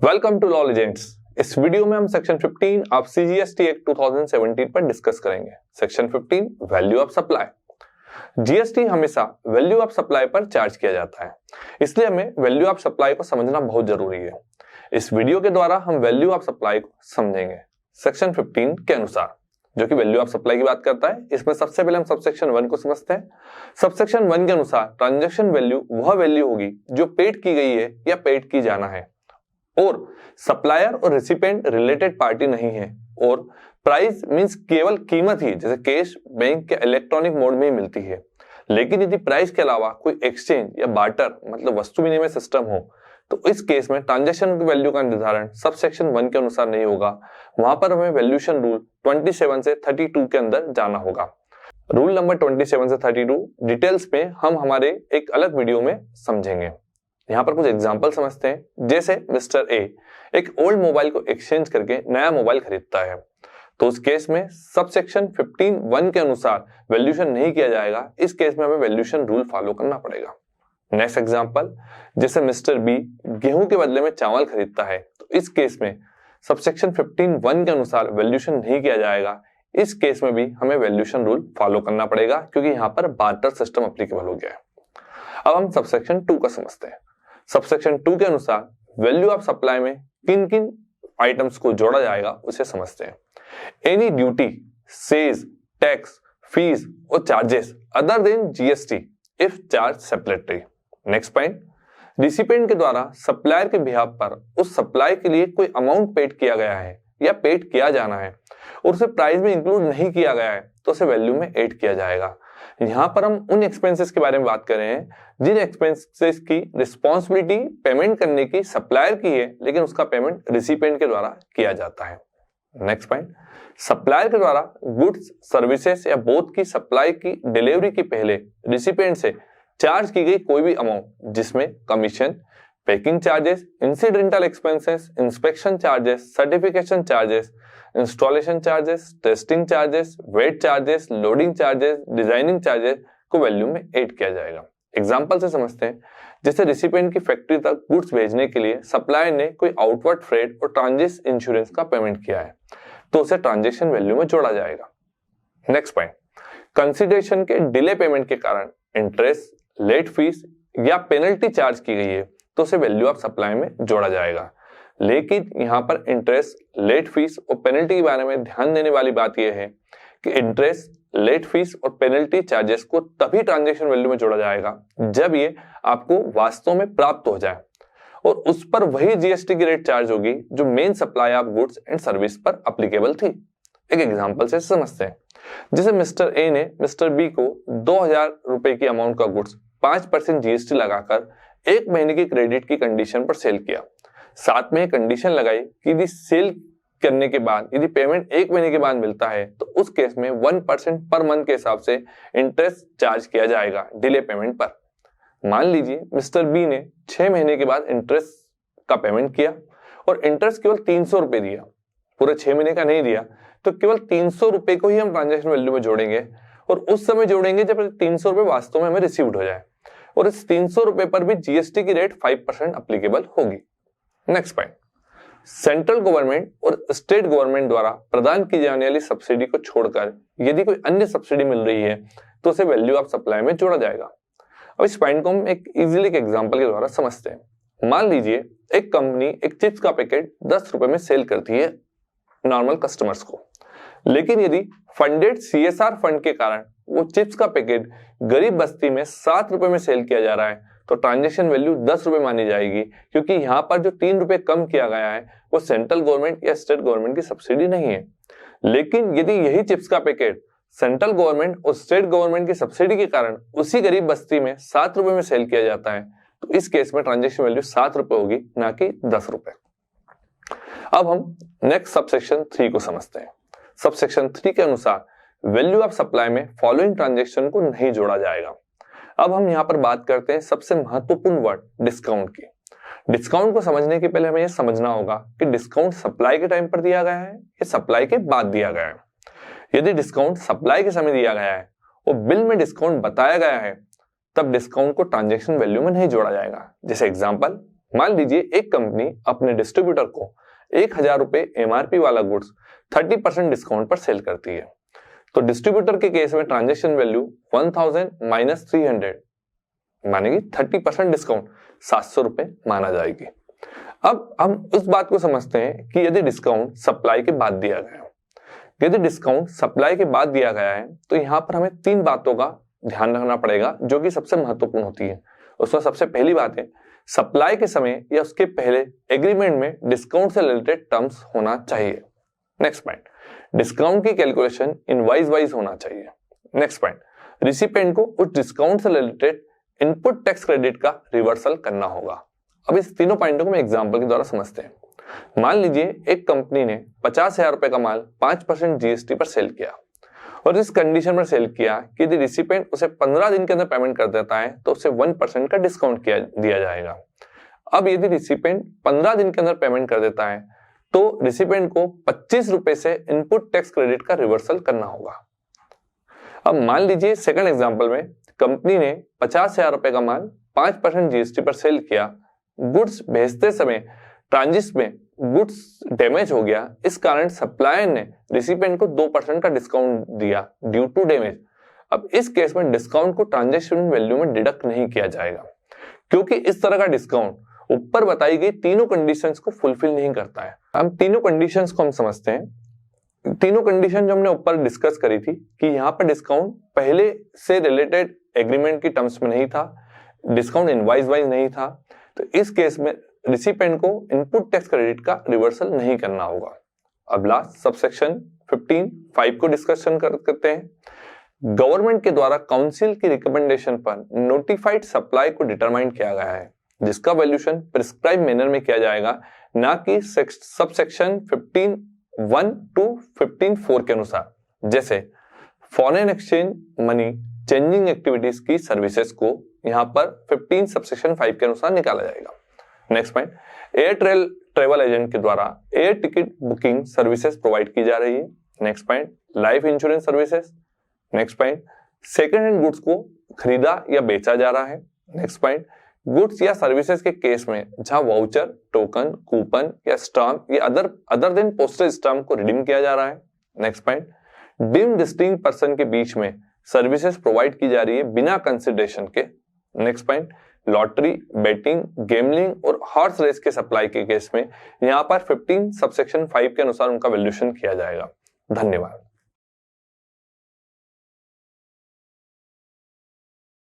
Welcome to law legends. इस video में हम सेक्शन 15 ऑफ सीजीएसटी एक्ट 2017 पर डिस्कस करेंगे। Section 15 value of supply. GST हमेशा वैल्यू ऑफ सप्लाई पर चार्ज किया जाता है, इसलिए हमें वैल्यू ऑफ सप्लाई को समझना बहुत जरूरी है। इस वीडियो के द्वारा हम वैल्यू ऑफ सप्लाई को समझेंगे सेक्शन 15 के अनुसार, जो कि वैल्यू ऑफ सप्लाई की बात करता है। इसमें सबसे पहले हम सबसेक्शन 1 को समझते हैं। सबसेक्शन 1 के अनुसार ट्रांजैक्शन वैल्यू वह वैल्यू होगी जो पेड की गई है या पेड की जाना है, और सप्लायर और रेसिपिएंट रिलेटेड पार्टी नहीं है, और प्राइस मींस केवल कीमत ही जैसे कैश, बैंक या इलेक्ट्रॉनिक मोड में ही मिलती है। लेकिन यदि प्राइस के अलावा कोई एक्सचेंज या बार्टर मतलब वस्तु विनिमय सिस्टम हो, तो इस केस में ट्रांजैक्शन की वैल्यू का निर्धारण सबसेक्शन 1 के अनुसार नहीं होगा। वहां पर हमें वैल्यूएशन रूल 27 से 32 के अंदर जाना होगा। रूल नंबर 27 से 32 डिटेल्स में हम हमारे एक अलग वीडियो में समझेंगे। यहाँ पर कुछ एग्जाम्पल समझते हैं। जैसे मिस्टर ए एक ओल्ड मोबाइल को एक्सचेंज करके नया मोबाइल खरीदता है, तो उस केस में सबसेक्शन 15(1) के अनुसार वैल्यूएशन नहीं किया जाएगा। इस केस में हमें वैल्यूएशन रूल फॉलो करना पड़ेगा। नेक्स्ट एग्जांपल, जैसे मिस्टर बी गेहूं के बदले में चावल खरीदता है, तो इस केस में सबसेक्शन 15(1) के अनुसार वैल्यूएशन नहीं किया जाएगा। इस केस में भी हमें वैल्यूएशन रूल फॉलो करना पड़ेगा, क्योंकि यहाँ पर बार्टर सिस्टम एप्लीकेबल हो गया है। अब हम सबसेक्शन 2 का समझते हैं। सबसेक्शन 2 के अनुसार वैल्यू ऑफ सप्लाई में किन किन आइटम्स को जोड़ा जाएगा उसे समझते हैं। Any duty, cess, tax, fees और charges other than GST if charge separately. Next point, recipient के द्वारा सप्लायर के बिहाफ पर उस सप्लाई के लिए कोई अमाउंट पेड किया गया है या पेड किया जाना है और उसे प्राइस में इंक्लूड नहीं किया गया है, तो उसे वैल्यू में ऐड किया जाएगा। यहां पर हम उन एक्सपेंसेस के बारे में बात कर रहे हैं जिन एक्सपेंसेस की रिस्पॉन्सिबिलिटी पेमेंट करने की सप्लायर की है, लेकिन उसका पेमेंट रिसिपिएंट के द्वारा किया जाता है। नेक्स्ट पॉइंट, सप्लायर के द्वारा गुड्स, सर्विसेज या बोथ की सप्लाई की डिलीवरी के पहले रिसिपिएंट से चार्ज की गई कोई भी अमाउंट, जिसमें commission, packing charges, incidental expenses, inspection charges, certification charges, installation charges, testing charges, weight charges, loading charges, designing charges को वैल्यू में ऐड किया जाएगा। एग्जांपल से समझते हैं। जैसे रिसिपिएंट की फैक्ट्री तक गुड्स भेजने के लिए सप्लायर ने कोई आउटवर्ड फ्रेट और ट्रांजिट इंश्योरेंस का पेमेंट किया है, तो उसे ट्रांजैक्शन वैल्यू में जोड़ा जाएगा। नेक्स्ट पॉइंट, कंसिडरेशन के डिले पेमेंट के कारण इंटरेस्ट, लेट फीस या पेनल्टी चार्ज की गई है, तो उसे वैल्यू ऑफ सप्लाई में जोड़ा जाएगा। लेकिन यहाँ पर इंटरेस्ट, लेट फीस और पेनल्टी के बारे में ध्यान देने वाली बात यह है कि इंटरेस्ट, लेट फीस और पेनल्टी चार्जेस को तभी ट्रांजैक्शन वैल्यू में जोड़ा जाएगा जब ये आपको वास्तव में प्राप्त हो जाए, और उस पर वही जीएसटी की रेट चार्ज होगी जो main supply of goods and service पर एप्लीकेबल थी। एक एग्जांपल से समझते हैं। जैसे मिस्टर ए ने मिस्टर बी को 2000 रुपए की अमाउंट का गुड्स 5% जीएसटी लगाकर 1 महीने की क्रेडिट की कंडीशन पर सेल किया। साथ में कंडीशन लगाई कि यदि सेल करने के बाद यदि पेमेंट 1 महीने के बाद मिलता है, तो उस केस में 1% पर मंथ के हिसाब से इंटरेस्ट चार्ज किया जाएगा डिले पेमेंट पर। मान लीजिए मिस्टर बी ने 6 महीने के बाद इंटरेस्ट का पेमेंट किया और इंटरेस्ट केवल 300 रुपए दिया, पूरे 6 महीने का नहीं दिया, तो केवल 300 रुपए को ही हम ट्रांजैक्शन वैल्यू में जोड़ेंगे, और उस समय जोड़ेंगे जब 300 रुपए वास्तव में हमें रिसीव्ड हो जाए, और इस 300 रुपए पर भी जीएसटी की रेट 5% एप्लीकेबल होगी। नेक्स्ट पॉइंट, सेंट्रल गवर्नमेंट और स्टेट गवर्नमेंट द्वारा प्रदान की जाने वाली सब्सिडी को छोड़कर यदि कोई अन्य सब्सिडी मिल रही है, तो उसे वैल्यू ऑफ सप्लाई में जोड़ा जाएगा। अब इस पॉइंट को हम एक इजीली एक एग्जांपल के द्वारा समझते हैं। मान लीजिए एक कंपनी एक चिप्स का पैकेट 10 रुपए में सेल करती है नॉर्मल कस्टमर्स को, लेकिन यदि फंडेड सीएसआर फंड के कारण वो चिप्स का पैकेट गरीब बस्ती में 7 रुपए में सेल किया जा रहा है, तो ट्रांजैक्शन वैल्यू 10 रुपए मानी जाएगी, क्योंकि यहाँ पर जो 3 रुपए कम किया गया है वो सेंट्रल गवर्नमेंट या स्टेट गवर्नमेंट की सब्सिडी नहीं है। लेकिन यदि यही चिप्स का पैकेट सेंट्रल गवर्नमेंट और स्टेट गवर्नमेंट की सब्सिडी के कारण उसी गरीब बस्ती में 7 रुपए में सेल किया जाता है, तो इस केस में ट्रांजैक्शन वैल्यू 7 रुपए होगी, ना कि 10 रुपए। अब हम नेक्स्ट सबसेक्शन 3 को समझते हैं। सबसेक्शन 3 के अनुसार वैल्यू ऑफ सप्लाई में फॉलोइंग ट्रांजैक्शन को नहीं जोड़ा जाएगा। अब हम यहाँ पर बात करते हैं सबसे महत्वपूर्ण वर्ड डिस्काउंट की। डिस्काउंट को समझने के पहले हमें यह समझना होगा कि डिस्काउंट सप्लाई के टाइम पर दिया गया है या सप्लाई के बाद दिया गया है। यदि डिस्काउंट सप्लाई के समय दिया गया है और बिल में डिस्काउंट बताया गया है, तब डिस्काउंट को ट्रांजैक्शन वैल्यू में नहीं जोड़ा जाएगा। जैसे एग्जांपल, मान लीजिए एक कंपनी अपने डिस्ट्रीब्यूटर को 1000 रुपए MRP वाला गुड्स 30% डिस्काउंट पर सेल करती है, तो डिस्ट्रीब्यूटर के केस में ट्रांजैक्शन वैल्यू 1000 माइनस 300 मानेगी 30% डिस्काउंट 700 रुपए माना जाएगी। अब हम उस बात को समझते हैं कि यदि डिस्काउंट सप्लाई के बाद दिया गया है, यदि डिस्काउंट सप्लाई के बाद दिया गया है तो यहाँ पर हमें 3 बातों का ध्यान रखना पड़ेगा जो कि सबसे महत्वपूर्ण होती है। उसमें सबसे पहली बात है, सप्लाई के समय या उसके पहले एग्रीमेंट में डिस्काउंट से रिलेटेड टर्म्स होना चाहिए। नेक्स्ट पॉइंट, डिस्काउंट की कैलकुलेशन इनवॉइस वाइज होना चाहिए। नेक्स्ट पॉइंट, रिसिपेंट को उस डिस्काउंट से रिलेटेड इनपुट टैक्स क्रेडिट का रिवर्सल करना होगा। अब इस तीनों पॉइंटों को हम एग्जांपल के द्वारा समझते हैं। मान लीजिए एक कंपनी ने 50,000 रुपए का माल 5% GST पर सेल किया और इस कंडीशन पर सेल किया कि यदि रिसिपेंट उसे 15 दिन के अंदर पेमेंट कर देता है तो उसे 1% का डिस्काउंट दिया जाएगा। अब यदि रिसिपेंट 15 दिन के अंदर पेमेंट कर देता है तो रिसिपेंट को 25 रुपए से इनपुट टैक्स क्रेडिट का रिवर्सल करना होगा। अब मान लीजिए सेकंड एग्जांपल में कंपनी ने 50,000 रुपए का माल 5% GST पर सेल किया, गुड्स भेजते समय ट्रांजिट में गुड्स डैमेज हो गया, इस कारण सप्लायर ने रिसिपेंट को 2% का डिस्काउंट दिया ड्यू टू डैमेज। अब इस केस में डिस्काउंट को ट्रांजैक्शन वैल्यू में डिडक्ट नहीं किया जाएगा क्योंकि इस तरह का डिस्काउंट ऊपर बताई गई तीनों कंडीशंस को फुलफिल नहीं करता है। हम तीनों कंडीशंस को हम समझते हैं। तीनों कंडीशन जो हमने ऊपर डिस्कस करी थी कि यहाँ पर डिस्काउंट पहले से रिलेटेड एग्रीमेंट की टर्म्स में नहीं था, डिस्काउंट इनवॉइस वाइज नहीं था, तो इस केस में रिसिपेंट को इनपुट टैक्स क्रेडिट का रिवर्सल नहीं करना होगा। अब लास्ट सबसेक्शन 15(5) को डिस्कशन करते हैं। गवर्नमेंट के द्वारा काउंसिल की रिकमेंडेशन पर नोटिफाइड सप्लाई को डिटरमाइन किया गया है जिसका वैल्यूएशन प्रिस्क्राइब मैनर में किया जाएगा, ना कि सबसेक्शन 15(1) टू 15(4) के अनुसार। जैसे foreign exchange money changing activities की सर्विसेज को यहाँ पर 15 सबसेक्शन 5 के अनुसार निकाला जाएगा। Next point, air travel agent के द्वारा air ticket booking services provide की जा रही है। Next point, life insurance services. Next point, second hand goods को खरीदा या बेचा जा रहा है। नेक्स्ट पॉइंट, गुड्स या सर्विसेज के केस में जहां वाउचर, टोकन, कूपन या स्टाम्प या अदर देन पोस्टेज स्टाम्प को रिडीम किया जा रहा है। Next point, deemed distinct person के बीच में सर्विसेज प्रोवाइड की जा रही है बिना कंसिडरेशन के। नेक्स्ट पॉइंट, लॉटरी, बेटिंग, गेमलिंग और हॉर्स रेस के सप्लाई के केस में यहाँ पर 15 सबसेक्शन 5 के अनुसार उनका वैल्यूएशन किया जाएगा। धन्यवाद।